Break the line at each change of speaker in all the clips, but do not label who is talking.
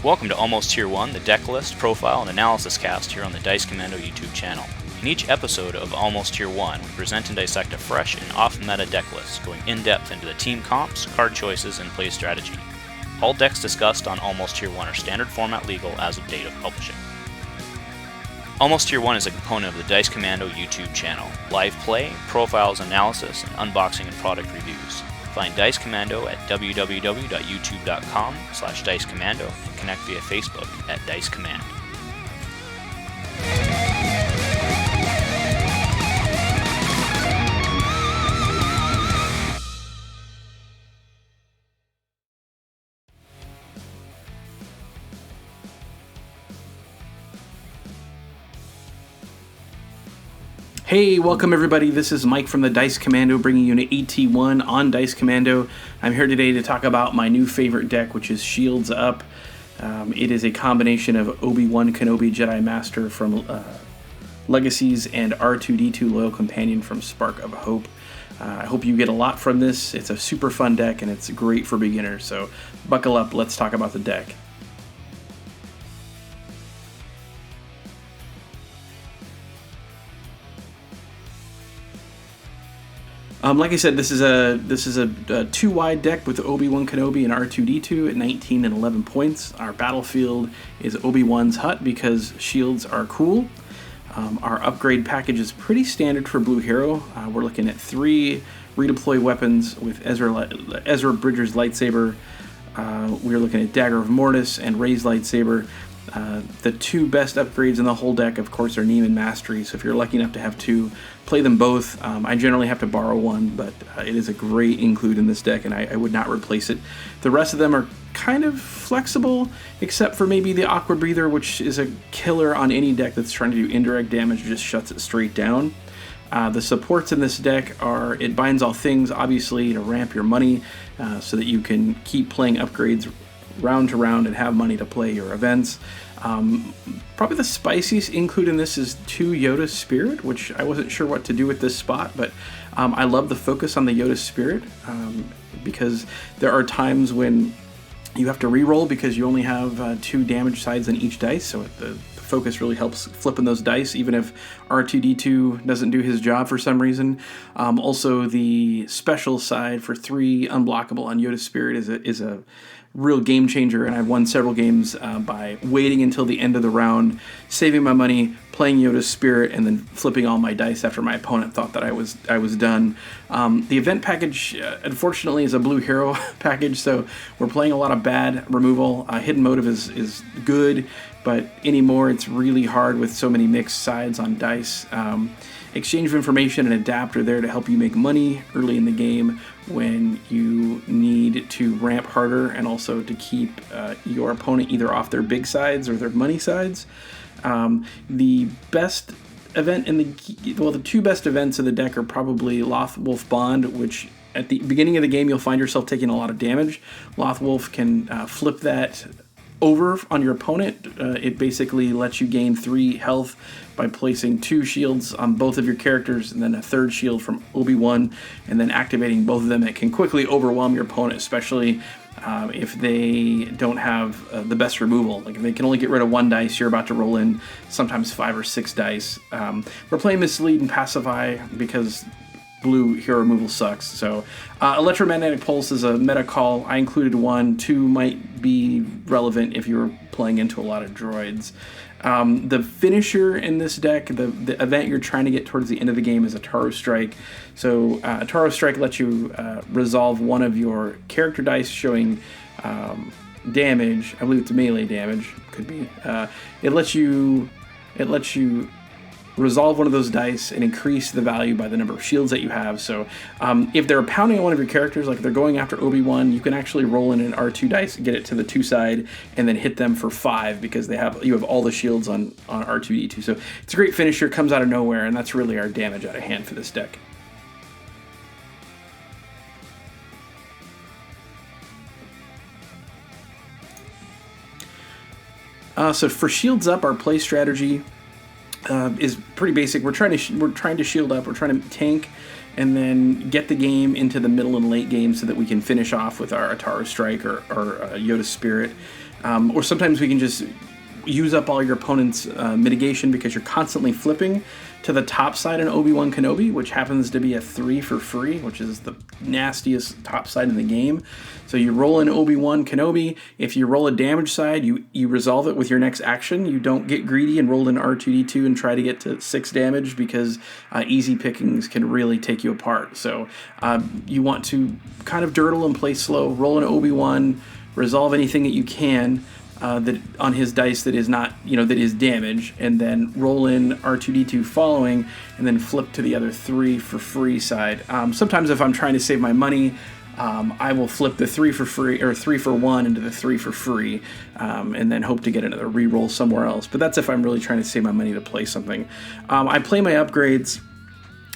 Welcome to Almost Tier 1, the deck list, profile, and analysis cast here on the Dice Commando YouTube channel. In each episode of Almost Tier 1, we present and dissect a fresh and off-meta deck list, going in-depth into the team comps, card choices, and play strategy. All decks discussed on Almost Tier 1 are standard format legal as of date of publishing. Almost Tier 1 is a component of the Dice Commando YouTube channel. Live play, profiles, analysis, and unboxing and product reviews. Find Dice Commando at www.youtube.com/DiceCommando and connect via Facebook at Dice Command.
Hey, welcome everybody. This is Mike from the Dice Commando bringing you an AT1 on Dice Commando. I'm here today to talk about my new favorite deck, which is Shields Up. It is a combination of Obi-Wan Kenobi Jedi Master from Legacies and R2-D2 Loyal Companion from Spark of Hope. I hope you get a lot from this. It's a super fun deck and it's great for beginners, so buckle up, let's talk about the deck. Like I said, this is a two-wide deck with Obi-Wan Kenobi and R2-D2 at 19 and 11 points. Our battlefield is Obi-Wan's hut because shields are cool. Our upgrade package is pretty standard for Blue Hero. We're looking at 3 redeploy weapons with Ezra Bridger's lightsaber. We're looking at Dagger of Mortis and Ray's lightsaber. The 2 best upgrades in the whole deck, of course, are Neiman Mastery, so if you're lucky enough to have 2, play them both. I generally have to borrow one, but it is a great include in this deck, and I would not replace it. The rest of them are kind of flexible, except for maybe the Aqua Breather, which is a killer on any deck that's trying to do indirect damage, just shuts it straight down. The supports in this deck are, it binds all things, obviously, to ramp your money, so that you can keep playing upgrades round to round and have money to play your events. Probably the spiciest include in this is 2 Yoda Spirit, which I wasn't sure what to do with this spot, but I love the focus on the Yoda Spirit because there are times when you have to reroll because you only have 2 damage sides on each dice, so the focus really helps flipping those dice, even if R2-D2 doesn't do his job for some reason. Also, the special side for 3 unblockable on Yoda Spirit is a real game changer, and I've won several games by waiting until the end of the round, saving my money, playing Yoda's Spirit, and then flipping all my dice after my opponent thought that I was done. The event package, unfortunately, is a Blue Hero package, so we're playing a lot of bad removal. Hidden Motive is good, but anymore it's really hard with so many mixed sides on dice. Exchange of Information and Adapt are there to help you make money early in the game when you need to ramp harder, and also to keep your opponent either off their big sides or their money sides. The best event in the 2 best events of the deck are probably Lothwolf Bond, which at the beginning of the game you'll find yourself taking a lot of damage. Lothwolf can flip that over on your opponent. It basically lets you gain 3 health by placing 2 shields on both of your characters and then a 3rd shield from Obi-Wan, and then activating both of them. It can quickly overwhelm your opponent, especially if they don't have the best removal. Like if they can only get rid of 1 dice, you're about to roll in sometimes 5 or 6 dice. We're playing Mislead and Pacify because Blue Hero removal sucks. So Electromagnetic Pulse is a meta call. I included 1. 2 might be relevant if you're playing into a lot of droids. The finisher in this deck, the event you're trying to get towards the end of the game, is Ataru Strike. So Ataru Strike lets you resolve one of your character dice showing damage. I believe it's melee damage. Could be. It lets you resolve one of those dice and increase the value by the number of shields that you have. So if they're pounding on one of your characters, like if they're going after Obi-Wan, you can actually roll in an R2 dice, get it to the 2 side, and then hit them for 5 because you have all the shields on R2-D2. So it's a great finisher, comes out of nowhere, and that's really our damage out of hand for this deck. So for Shields Up, our play strategy is pretty basic. We're trying to shield up. We're trying to tank and then get the game into the middle and late game so that we can finish off with our Ataru Strike or Yoda Spirit. Or sometimes we can just use up all your opponent's mitigation because you're constantly flipping to the top side in Obi-Wan Kenobi, which happens to be a 3 for free, which is the nastiest top side in the game. So you roll in Obi-Wan Kenobi. If you roll a damage side, you resolve it with your next action. You don't get greedy and roll in R2-D2 and try to get to 6 damage because easy pickings can really take you apart. So you want to kind of dirtle and play slow, roll in Obi-Wan, resolve anything that you can that on his dice that is not, that is damage, and then roll in R2-D2 following, and then flip to the other 3 for free side. Sometimes if I'm trying to save my money, I will flip the 3 for free or 3 for 1 into the 3 for free, and then hope to get another reroll somewhere else. But that's if I'm really trying to save my money to play something. I play my upgrades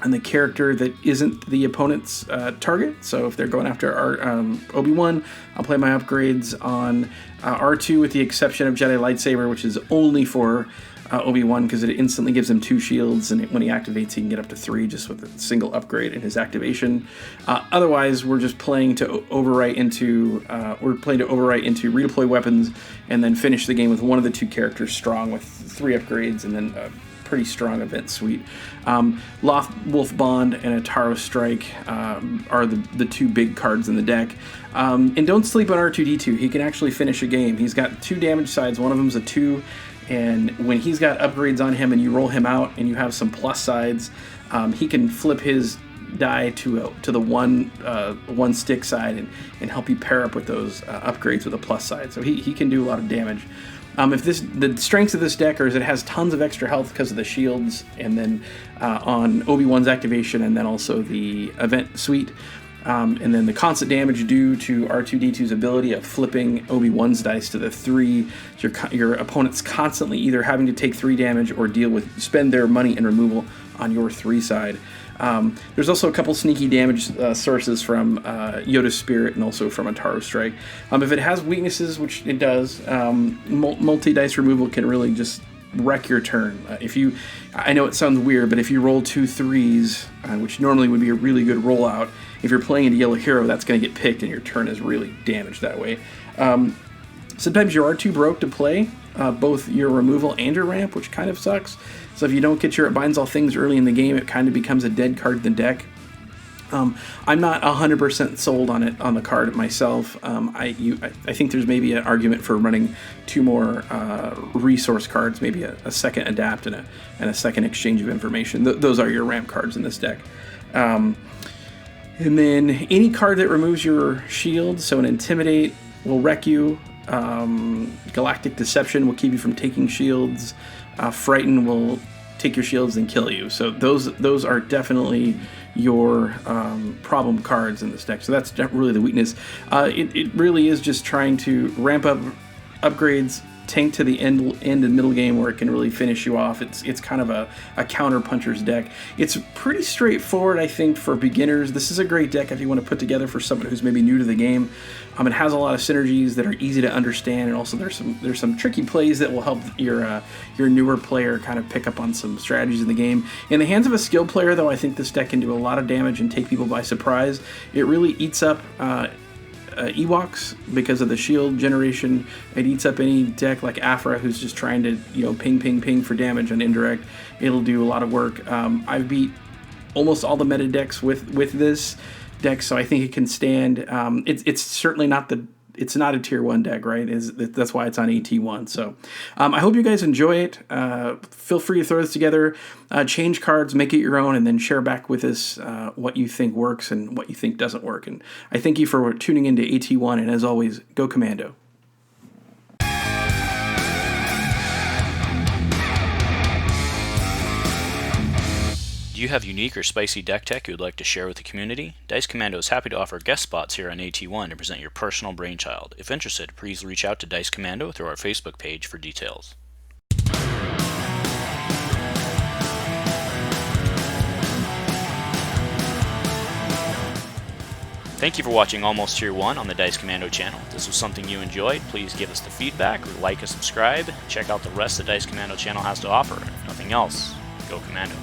on the character that isn't the opponent's target. So if they're going after Obi-Wan, I'll play my upgrades on R2 with the exception of Jedi Lightsaber, which is only for Obi-Wan because it instantly gives him 2 shields, and when he activates, he can get up to 3 just with a single upgrade in his activation. Otherwise, we're just playing to overwrite into redeploy weapons, and then finish the game with one of the 2 characters strong with 3 upgrades, and then pretty strong event suite. Wolf Bond and Ataro Strike are the 2 big cards in the deck. And don't sleep on R2-D2. He can actually finish a game. He's got 2 damage sides. One of them's a 2, and when he's got upgrades on him and you roll him out and you have some plus sides, he can flip his die to the one stick side and help you pair up with those upgrades with a plus side. So he can do a lot of damage. The strengths of this deck are it has tons of extra health because of the shields, and then on Obi-Wan's activation, and then also the event suite, and then the constant damage due to R2-D2's ability of flipping Obi-Wan's dice to the 3. So your opponent's constantly either having to take 3 damage or spend their money in removal on your 3 side. There's also a couple sneaky damage sources from Yoda's Spirit and also from Ataro Strike. If it has weaknesses, which it does, multi-dice removal can really just wreck your turn. I know it sounds weird, but if you roll 2 3s, which normally would be a really good rollout, if you're playing a yellow hero, that's going to get picked and your turn is really damaged that way. Sometimes you are too broke to play both your removal and your ramp, which kind of sucks. So if you don't get your It Binds All Things early in the game, it kind of becomes a dead card in the deck. I'm not 100% sold on the card myself. I think there's maybe an argument for running 2 more resource cards, maybe a second adapt and a second exchange of information. Those are your ramp cards in this deck. And then any card that removes your shield, so an Intimidate will wreck you. Galactic Deception will keep you from taking shields. Frighten will take your shields and kill you. So those are definitely your problem cards in this deck. So that's really the weakness. It really is just trying to ramp up upgrades, tank to the end and middle game where it can really finish you off. It's kind of a counter puncher's deck. It's pretty straightforward, I think, for beginners. This is a great deck if you want to put together for someone who's maybe new to the game. It has a lot of synergies that are easy to understand, and also there's some tricky plays that will help your newer player kind of pick up on some strategies in the game. In the hands of a skilled player, though, I think this deck can do a lot of damage and take people by surprise. It really eats up Ewoks because of the shield generation. It eats up any deck like Afra who's just trying to ping for damage on indirect. It'll do a lot of work. I've beat almost all the meta decks with this deck, so I think it can stand. It's certainly not it's not a tier 1 deck, right? That's why it's on AT1. So I hope you guys enjoy it. Feel free to throw this together, change cards, make it your own, and then share back with us what you think works and what you think doesn't work. And I thank you for tuning into AT1, and as always, go Commando.
Do you have unique or spicy deck tech you would like to share with the community? Dice Commando is happy to offer guest spots here on AT1 to present your personal brainchild. If interested, please reach out to Dice Commando through our Facebook page for details. Thank you for watching Almost Tier 1 on the Dice Commando channel. If this was something you enjoyed, please give us the feedback, or like and subscribe. Check out the rest the Dice Commando channel has to offer. If nothing else, go Commando.